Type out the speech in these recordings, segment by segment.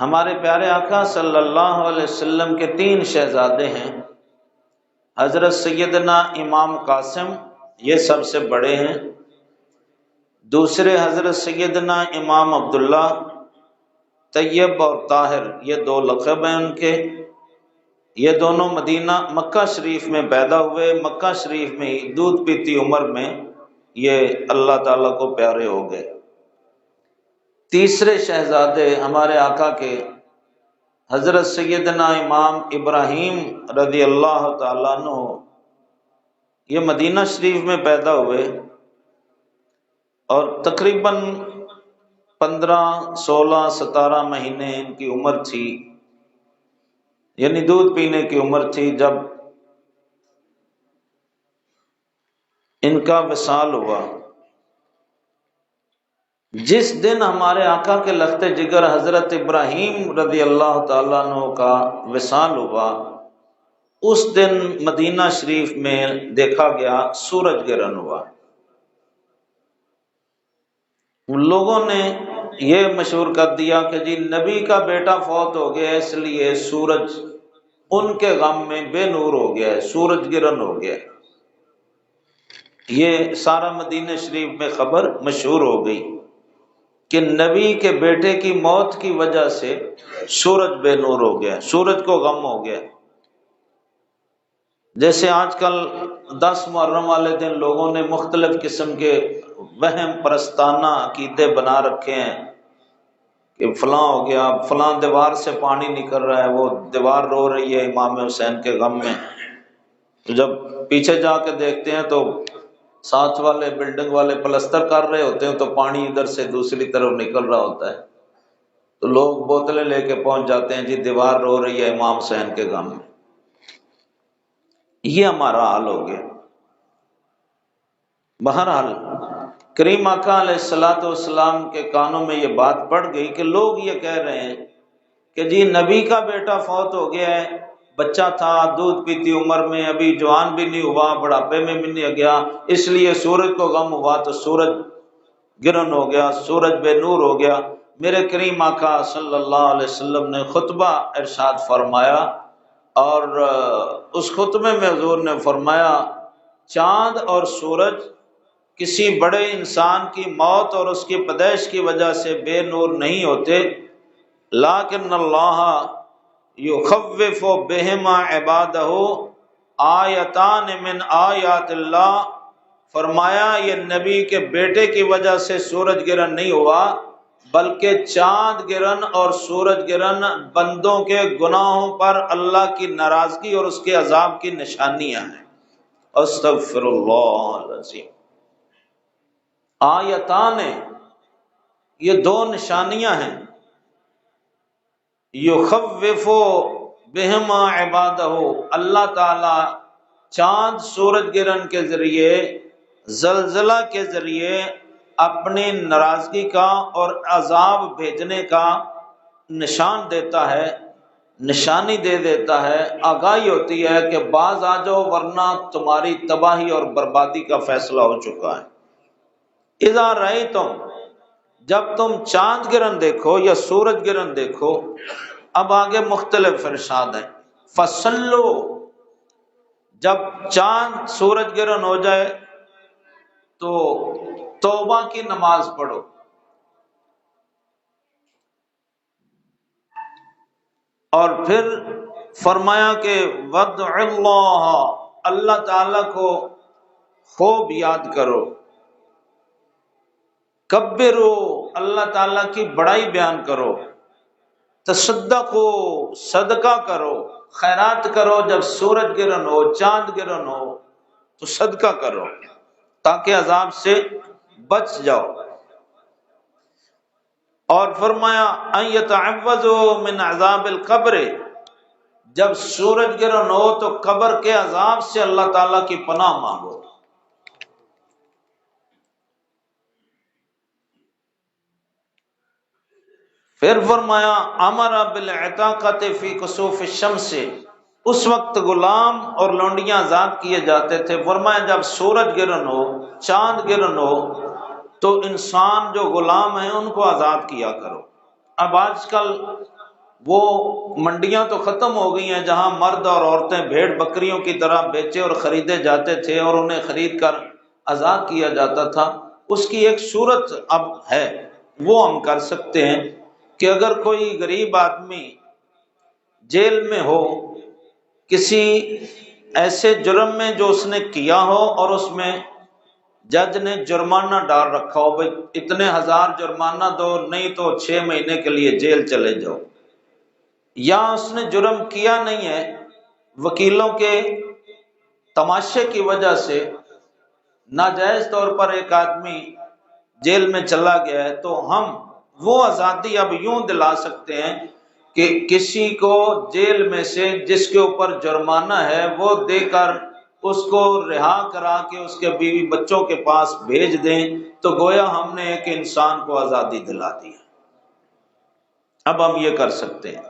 ہمارے پیارے آقا صلی اللہ علیہ وسلم کے 3 شہزادے ہیں۔ حضرت سیدنا امام قاسم، یہ سب سے بڑے ہیں۔ دوسرے حضرت سیدنا امام عبداللہ، طیب اور طاہر، یہ 2 لقب ہیں ان کے۔ یہ دونوں مکہ شریف میں پیدا ہوئے، مکہ شریف میں ہی دودھ پیتی عمر میں یہ اللہ تعالیٰ کو پیارے ہو گئے۔ تیسرے شہزادے ہمارے آقا کے حضرت سیدنا امام ابراہیم رضی اللہ تعالیٰ عنہ، یہ مدینہ شریف میں پیدا ہوئے اور تقریباً 15، 16، 17 مہینے ان کی عمر تھی، یعنی دودھ پینے کی عمر تھی جب ان کا وصال ہوا۔ جس دن ہمارے آقا کے لخت جگر حضرت ابراہیم رضی اللہ تعالیٰ عنہ کا وصال ہوا، اس دن مدینہ شریف میں دیکھا گیا سورج گرہن ہوا۔ لوگوں نے یہ مشہور کر دیا کہ جی نبی کا بیٹا فوت ہو گیا، اس لیے سورج ان کے غم میں بے نور ہو گیا ہے، سورج گرہن ہو گیا ہے۔ یہ سارا مدینہ شریف میں خبر مشہور ہو گئی کہ نبی کے بیٹے کی موت کی وجہ سے سورج بے نور ہو گیا، سورج کو غم ہو گیا۔ جیسے آج کل 10 محرم والے دن لوگوں نے مختلف قسم کے وہم پرستانہ عقیدے بنا رکھے ہیں کہ فلاں ہو گیا، فلاں دیوار سے پانی نکل رہا ہے، وہ دیوار رو رہی ہے امام حسین کے غم میں۔ تو جب پیچھے جا کے دیکھتے ہیں تو ساتھ والے بلڈنگ والے پلستر کر رہے ہوتے ہیں تو پانی ادھر سے دوسری طرف نکل رہا ہوتا ہے، تو لوگ بوتلیں لے کے پہنچ جاتے ہیں، جی دیوار رو رہی ہے امام حسین کے غم میں۔ یہ ہمارا حال ہو گیا۔ بہرحال کریم آقا علیہ الصلوۃ والسلام کے کانوں میں یہ بات پڑ گئی کہ لوگ یہ کہہ رہے ہیں کہ جی نبی کا بیٹا فوت ہو گیا ہے، بچہ تھا، دودھ پیتی عمر میں، ابھی جوان بھی نہیں ہوا، بڑھاپے میں بھی نہیں گیا، اس لیے سورج کو غم ہوا تو سورج گرہن ہو گیا، سورج بے نور ہو گیا۔ میرے کریم آقا صلی اللہ علیہ وسلم نے خطبہ ارشاد فرمایا، اور اس خطبے میں حضور نے فرمایا چاند اور سورج کسی بڑے انسان کی موت اور اس کی پیدائش کی وجہ سے بے نور نہیں ہوتے، لیکن اللہ یخوف بہما عبادہ آیتان من آیات اللہ۔ فرمایا یہ نبی کے بیٹے کی وجہ سے سورج گرہن نہیں ہوا، بلکہ چاند گرہن اور سورج گرہن بندوں کے گناہوں پر اللہ کی ناراضگی اور اس کے عذاب کی نشانیاں ہیں۔ استغفر اللہ العظیم۔ آیتان، یہ 2 نشانیاں ہیں۔ یخوف بہما عبادہ، اللہ تعالی چاند سورج گرہن کے ذریعے، زلزلہ کے ذریعے اپنی ناراضگی کا اور عذاب بھیجنے کا نشان دیتا ہے، نشانی دے دیتا ہے، آگاہی ہوتی ہے کہ باز آ جاؤ ورنہ تمہاری تباہی اور بربادی کا فیصلہ ہو چکا ہے۔ اذا رأیتم، جب تم چاند گرہن دیکھو یا سورج گرہن دیکھو، اب آگے مختلف ارشاد ہیں۔ فصلو، جب چاند سورج گرہن ہو جائے تو توبہ کی نماز پڑھو۔ اور پھر فرمایا کہ وَادْعُ اللَّهَ، اللہ تعالیٰ کو خوب یاد کرو۔ کبرو، اللہ تعالیٰ کی بڑائی بیان کرو۔ تصدقو، صدقہ کرو، خیرات کرو۔ جب سورج گرہن ہو، چاند گرہن ہو تو صدقہ کرو تاکہ عذاب سے بچ جاؤ۔ اور فرمایا ان یتعوذوا من عذاب القبر، جب سورج گرہن ہو تو قبر کے عذاب سے اللہ تعالیٰ کی پناہ مانگو۔ پھر فرمایا امر بالعتاقۃ فی کسوف الشمس، اس وقت غلام اور لونڈیاں آزاد کیے جاتے تھے۔ فرمایا جب سورج گرہن ہو، چاند گرہن ہو تو انسان جو غلام ہیں ان کو آزاد کیا کرو۔ اب آج کل وہ منڈیاں تو ختم ہو گئی ہیں جہاں مرد اور عورتیں بھیڑ بکریوں کی طرح بیچے اور خریدے جاتے تھے اور انہیں خرید کر آزاد کیا جاتا تھا، اس کی ایک صورت اب ہے، وہ ہم کر سکتے ہیں کہ اگر کوئی غریب آدمی جیل میں ہو کسی ایسے جرم میں جو اس نے کیا ہو اور اس میں جج نے جرمانہ ڈال رکھا ہو، بھائی اتنے ہزار جرمانہ دو نہیں تو 6 مہینے کے لیے جیل چلے جاؤ، یا اس نے جرم کیا نہیں ہے، وکیلوں کے تماشے کی وجہ سے ناجائز طور پر ایک آدمی جیل میں چلا گیا ہے، تو ہم وہ آزادی اب یوں دلا سکتے ہیں کہ کسی کو جیل میں سے جس کے اوپر جرمانہ ہے وہ دے کر اس کو رہا کرا کے اس کے بیوی بچوں کے پاس بھیج دیں، تو گویا ہم نے ایک انسان کو آزادی دلا دی ہے۔ اب ہم یہ کر سکتے ہیں۔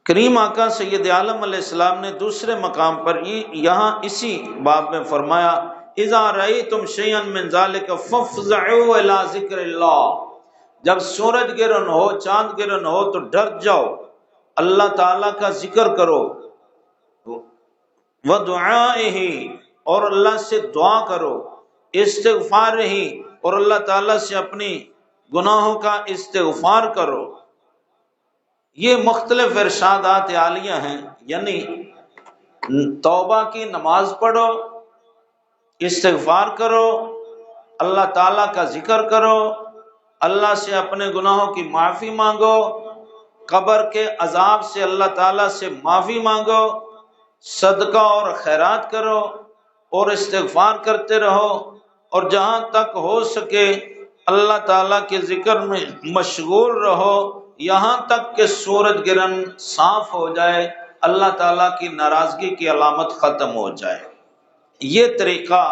کریم آقا سید عالم علیہ السلام نے دوسرے مقام پر یہاں اسی باب میں فرمایا اذا رأیتم شیئا من ذلک فافزعوا الی ذکر اللہ، جب سورج گرہن ہو چاند گرہن ہو تو ڈر جاؤ، اللہ تعالیٰ کا ذکر کرو، وَدُعَائِهِ اور اللہ سے دعا کرو، استغفارہ اور اللہ تعالیٰ سے اپنی گناہوں کا استغفار کرو۔ یہ مختلف ارشادات عالیہ ہیں، یعنی توبہ کی نماز پڑھو، استغفار کرو، اللہ تعالیٰ کا ذکر کرو، اللہ سے اپنے گناہوں کی معافی مانگو، قبر کے عذاب سے اللہ تعالیٰ سے معافی مانگو، صدقہ اور خیرات کرو اور استغفار کرتے رہو، اور جہاں تک ہو سکے اللہ تعالیٰ کے ذکر میں مشغول رہو یہاں تک کہ سورج گرہن صاف ہو جائے، اللہ تعالیٰ کی ناراضگی کی علامت ختم ہو جائے۔ یہ طریقہ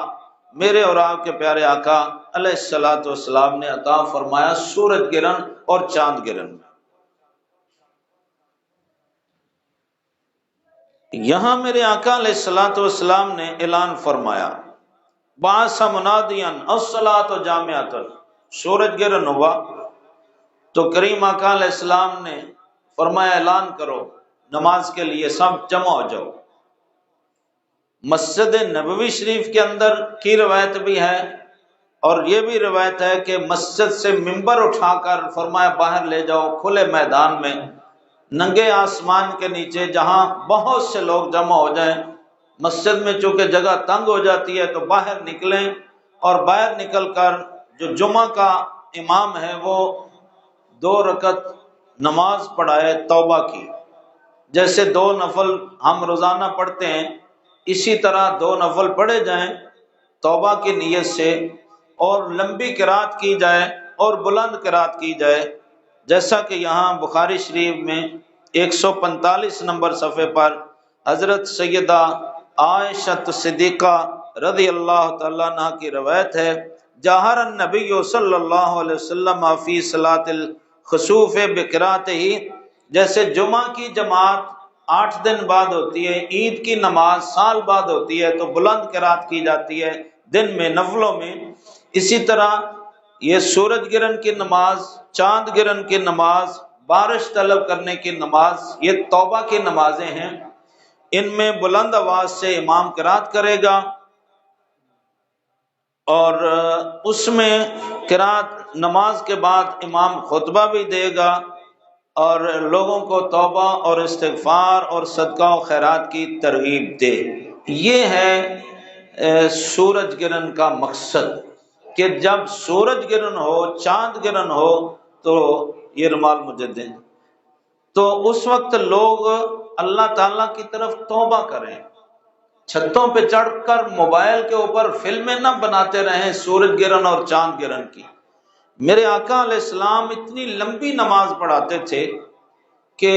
میرے اور آپ کے پیارے آقا علیہ الصلوۃ والسلام نے عطا فرمایا سورج گرہن اور چاند گرہن میں۔ یہاں میرے آقا علیہ الصلوۃ والسلام نے اعلان فرمایا بعث منادیا الصلاۃ جامعۃ، سورج گرہن ہوا تو کریم آقا علیہ السلام نے فرمایا اعلان کرو نماز کے لیے سب جمع ہو جاؤ۔ مسجد نبوی شریف کے اندر کی روایت بھی ہے اور یہ بھی روایت ہے کہ مسجد سے ممبر اٹھا کر فرمایا باہر لے جاؤ کھلے میدان میں، ننگے آسمان کے نیچے جہاں بہت سے لوگ جمع ہو جائیں۔ مسجد میں چونکہ جگہ تنگ ہو جاتی ہے تو باہر نکلیں اور باہر نکل کر جو جمعہ کا امام ہے وہ 2 رکعت نماز پڑھائے توبہ کی، جیسے 2 نفل ہم روزانہ پڑھتے ہیں اسی طرح 2 نفل پڑھے جائیں توبہ کی نیت سے، اور لمبی قرات کی جائے اور بلند قرات کی جائے، جیسا کہ یہاں بخاری شریف میں 145 نمبر صفحے پر حضرت سیدہ عائشہ صدیقہ رضی اللہ تعالیٰ عنہ کی روایت ہے جاہر النبی صلی اللہ علیہ وسلم فی صلاۃ الخسوف بقراءتہ، جیسے جمعہ کی جماعت 8 دن بعد ہوتی ہے، عید کی نماز سال بعد ہوتی ہے تو بلند قرات کی جاتی ہے دن میں نفلوں میں، اسی طرح یہ سورج گرہن کی نماز، چاند گرہن کی نماز، بارش طلب کرنے کی نماز، یہ توبہ کی نمازیں ہیں، ان میں بلند آواز سے امام قرات کرے گا اور اس میں قرات نماز کے بعد امام خطبہ بھی دے گا اور لوگوں کو توبہ اور استغفار اور صدقہ و خیرات کی ترغیب دے۔ یہ ہے سورج گرہن کا مقصد کہ جب سورج گرہن ہو چاند گرہن ہو تو یہ رومال مجھے دیں، تو اس وقت لوگ اللہ تعالیٰ کی طرف توبہ کریں، چھتوں پہ چڑھ کر موبائل کے اوپر فلمیں نہ بناتے رہیں سورج گرہن اور چاند گرہن کی۔ میرے آقا علیہ السلام اتنی لمبی نماز پڑھاتے تھے کہ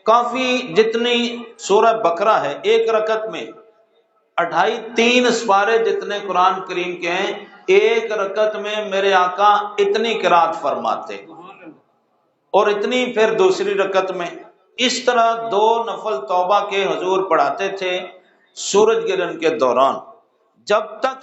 کافی جتنی سورہ بقرہ ہے 1 رکعت میں 2.5-3 سپارے جتنے قرآن کریم کے ہیں 1 رکعت میں میرے آقا اتنی قرات فرماتے اور اتنی پھر دوسری رکعت میں، اس طرح 2 نفل توبہ کے حضور پڑھاتے تھے سورج گرہن کے دوران، جب تک